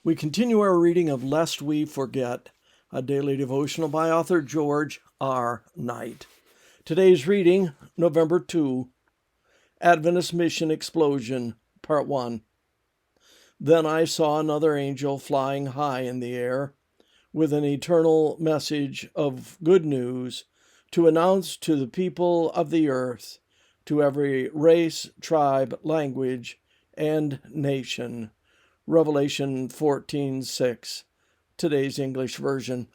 We continue our reading of Lest We Forget, a daily devotional by author George R. Knight. Today's reading, November 2, Adventist Mission Explosion, Part 1. Then I saw another angel flying high in the air, with an eternal message of good news to announce to the people of the earth, to every race, tribe, language, and nation. Revelation 14:6, today's English version.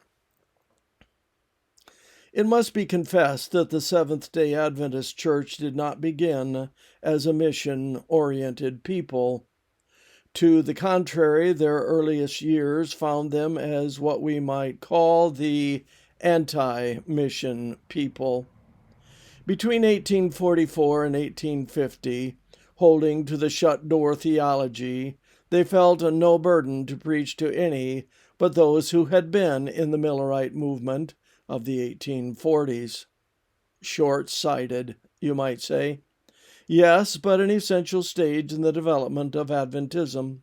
It must be confessed that the Seventh-day Adventist Church did not begin as a mission-oriented people. To the contrary, their earliest years found them as what we might call the anti-mission people. Between 1844 and 1850, holding to the shut-door theology, they felt no burden to preach to any but those who had been in the Millerite movement of the 1840s. Short-sighted, you might say. Yes, but an essential stage in the development of Adventism.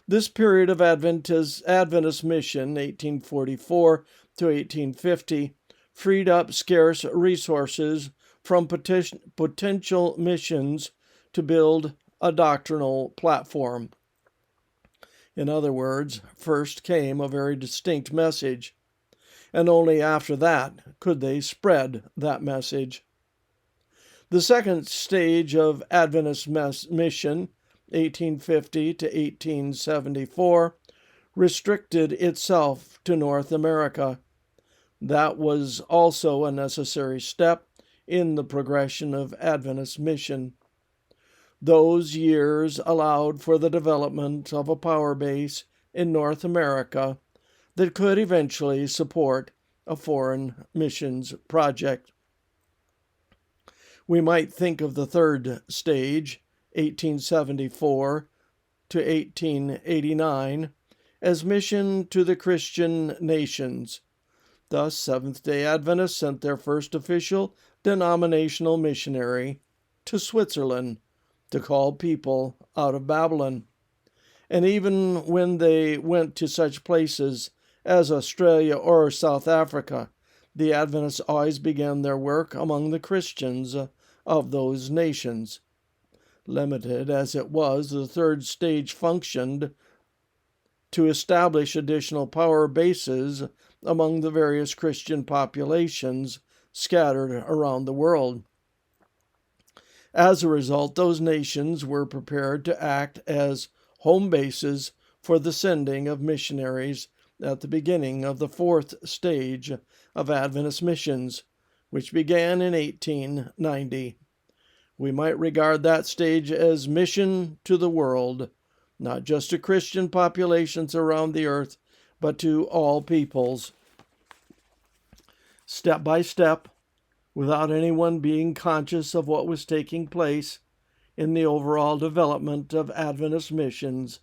This period of Adventist mission, 1844 to 1850, freed up scarce resources from potential missions to build a doctrinal platform. In other words, first came a very distinct message, and only after that could they spread that message. The second stage of Adventist mission, 1850 to 1874, restricted itself to North America. That was also a necessary step in the progression of Adventist mission. Those years allowed for the development of a power base in North America that could eventually support a foreign missions project. We might think of the third stage, 1874 to 1889, as mission to the Christian nations. Thus, Seventh-day Adventists sent their first official denominational missionary to Switzerland to call people out of Babylon. And even when they went to such places as Australia or South Africa, the Adventists always began their work among the Christians of those nations. Limited as it was, the third stage functioned to establish additional power bases among the various Christian populations scattered around the world. As a result, those nations were prepared to act as home bases for the sending of missionaries at the beginning of the fourth stage of Adventist missions, which began in 1890. We might regard that stage as mission to the world, not just to Christian populations around the earth, but to all peoples. Step by step, without anyone being conscious of what was taking place in the overall development of Adventist missions,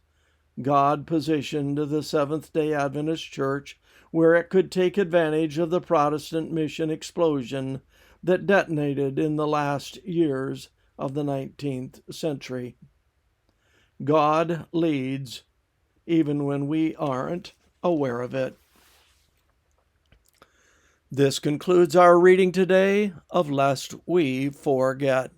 God positioned the Seventh-day Adventist Church where it could take advantage of the Protestant mission explosion that detonated in the last years of the 19th century. God leads, even when we aren't aware of it. This concludes our reading today of Lest We Forget.